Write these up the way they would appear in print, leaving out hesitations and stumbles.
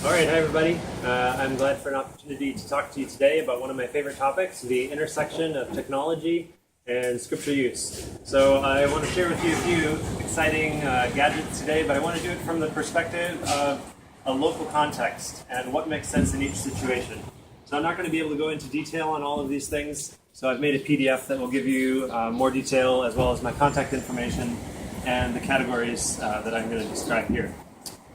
All right, hi everybody. I'm glad for an opportunity to talk to you today about one of my favorite topics, the intersection of technology and scripture use. So I want to share with you a few exciting gadgets today, but I want to do it from the perspective of a local context and what makes sense in each situation. So I'm not going to be able to go into detail on all of these things, so I've made a PDF that will give you more detail as well as my contact information and the categories that I'm going to describe here.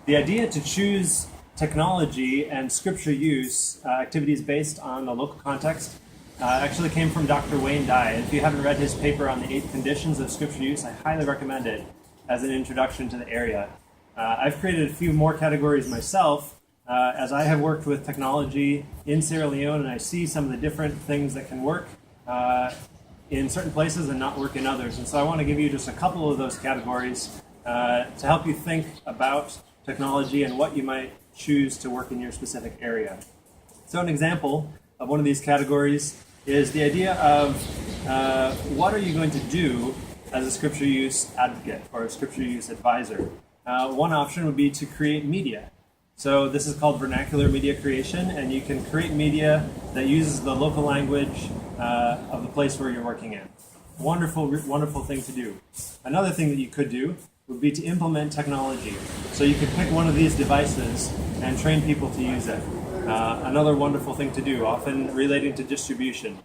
The idea to choose technology and scripture use activities based on the local context actually came from Dr. Wayne Dye. If you haven't read his paper on the 8 conditions of scripture use, I highly recommend it as an introduction to the area. I've created a few more categories myself as I have worked with technology in Sierra Leone, and I see some of the different things that can work in certain places and not work in others. And so I want to give you just a couple of those categories to help you think about technology and what you might choose to work in your specific area. So an example of one of these categories is the idea of what are you going to do as a scripture use advocate or a scripture use advisor. One option would be to create media. So this is called vernacular media creation, and you can create media that uses the local language of the place where you're working in. Wonderful, wonderful thing to do. Another thing that you could do would be to implement technology. So you could pick one of these devices and train people to use it. Another wonderful thing to do, often relating to distribution.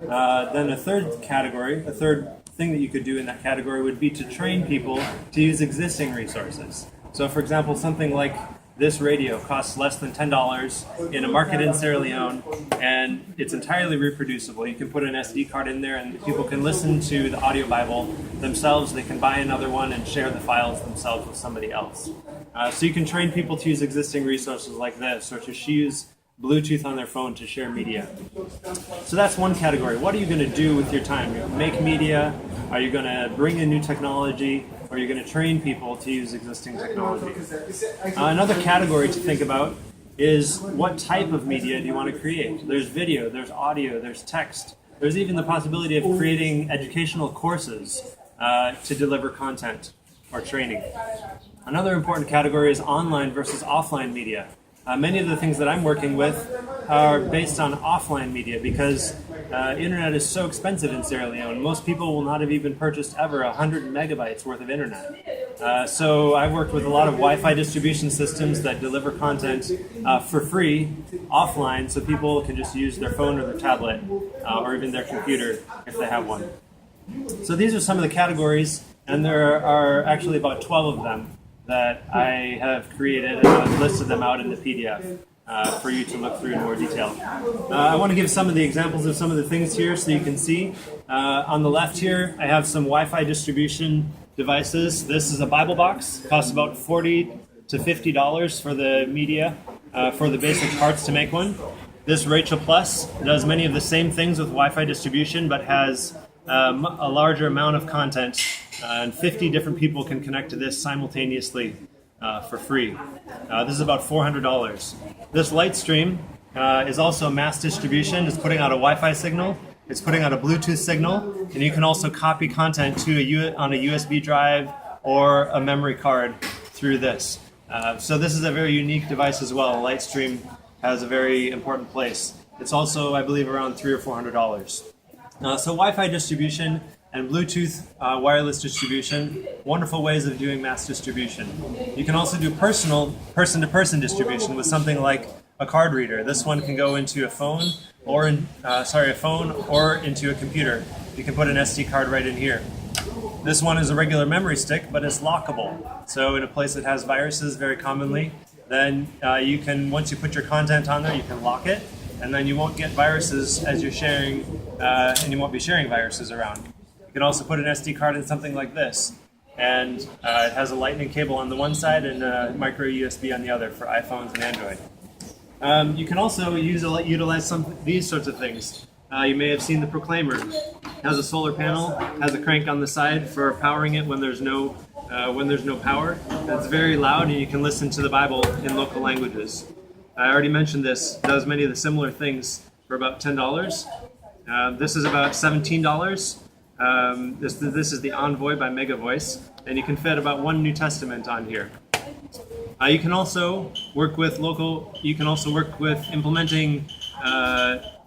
Then a third thing that you could do in that category would be to train people to use existing resources. So for example, something like this radio costs less than $10 in a market in Sierra Leone, and it's entirely reproducible. You can put an SD card in there and people can listen to the audio Bible themselves. They can buy another one and share the files themselves with somebody else. So you can train people to use existing resources like this, or to use Bluetooth on their phone to share media. So that's one category. What are you going to do with your time? You're going to make media? Are you going to bring in new technology? Or are you going to train people to use existing technology? Another category to think about is what type of media do you want to create? There's video, there's audio, there's text. There's even the possibility of creating educational courses to deliver content or training. Another important category is online versus offline media. Many of the things that I'm working with are based on offline media because internet is so expensive in Sierra Leone. Most people will not have even purchased ever 100 megabytes worth of internet. So I've worked with a lot of Wi-Fi distribution systems that deliver content for free offline, so people can just use their phone or their tablet or even their computer if they have one. So these are some of the categories, and there are actually about 12 of them that I have created, and I've listed them out in the PDF for you to look through in more detail. I want to give some of the examples of some of the things here so you can see. On the left here, I have some Wi-Fi distribution devices. This is a Bible box. It costs about $40 to $50 for the media, for the basic parts to make one. This Rachel Plus does many of the same things with Wi-Fi distribution, but has a larger amount of content, and 50 different people can connect to this simultaneously for free. This is about $400. This Lightstream is also mass distribution. It's putting out a Wi-Fi signal. It's putting out a Bluetooth signal, and you can also copy content to on a USB drive or a memory card through this. So this is a very unique device as well. Lightstream has a very important place. It's also, I believe, around $300 or $400. So Wi-Fi distribution and Bluetooth wireless distribution, wonderful ways of doing mass distribution. You can also do person-to-person distribution with something like a card reader. This one can go into a phone or into a computer. You can put an SD card right in here. This one is a regular memory stick, but it's lockable. So in a place that has viruses very commonly, then you can, once you put your content on there, you can lock it, and then you won't get viruses as you're sharing, and you won't be sharing viruses around. You can also put an SD card in something like this, and it has a lightning cable on the one side and a micro USB on the other for iPhones and Android. You can also utilize these sorts of things. You may have seen the Proclaimer. It has a solar panel, has a crank on the side for powering it when there's no power. It's very loud, and you can listen to the Bible in local languages. I already mentioned this. It does many of the similar things for about $10. This is about $17. This is the Envoy by Mega Voice, and you can fit about one New Testament on here. You can also work with implementing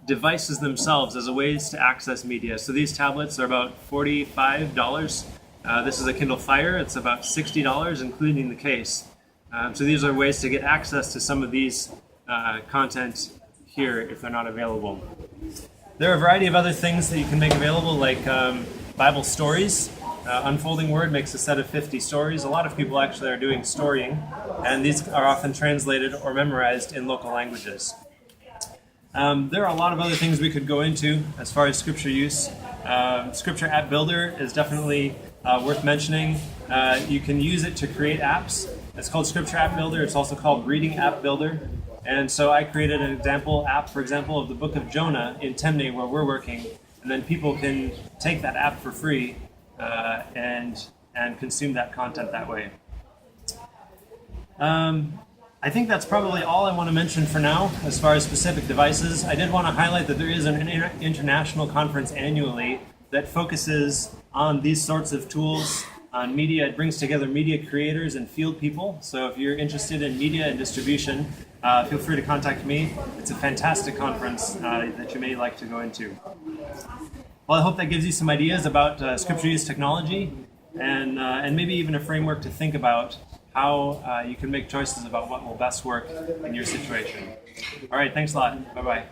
devices themselves as a ways to access media. So these tablets are about $45. This is a Kindle Fire. It's about $60, including the case. So these are ways to get access to some of these content here if they're not available. There are a variety of other things that you can make available, like Bible stories. Unfolding Word makes a set of 50 stories. A lot of people actually are doing storying, and these are often translated or memorized in local languages. There are a lot of other things we could go into as far as scripture use. Scripture App Builder is definitely worth mentioning. You can use it to create apps. It's called Scripture App Builder. It's also called Reading App Builder. And so I created an example app, for example, of the book of Jonah in Temne, where we're working, and then people can take that app for free and consume that content that way. I think that's probably all I want to mention for now as far as specific devices. I did want to highlight that there is an international conference annually that focuses on these sorts of tools, on media. It brings together media creators and field people. So if you're interested in media and distribution, feel free to contact me. It's a fantastic conference that you may like to go into. Well, I hope that gives you some ideas about scripture use technology and maybe even a framework to think about how you can make choices about what will best work in your situation. All right, thanks a lot. Bye-bye.